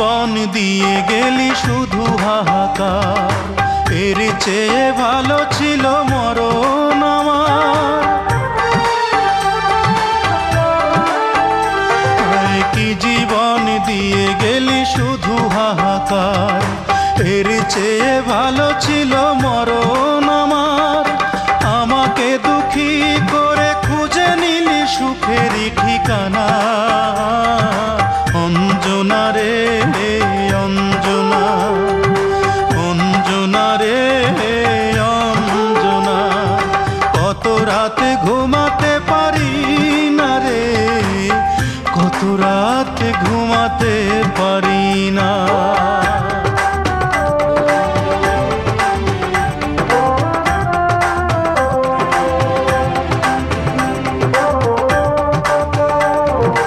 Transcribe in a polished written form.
জীবন দিয়ে গেলি শুধু হাহাকার, এর চেয়ে ভালো ছিল মরণ আমার। কি জীবন দিয়ে গেলি শুধু হাহাকার, এর চেয়ে ভালো ছিল মরণ আমার। আমাকে দুঃখী করে খুঁজে নিলি সুখেরই ঠিকানা। অঞ্জনা রে অঞ্জনা, অঞ্জনা রে অঞ্জনা, কত রাতে ঘুমাতে পারি না রে, কত রাতে ঘুমাতে পারি না।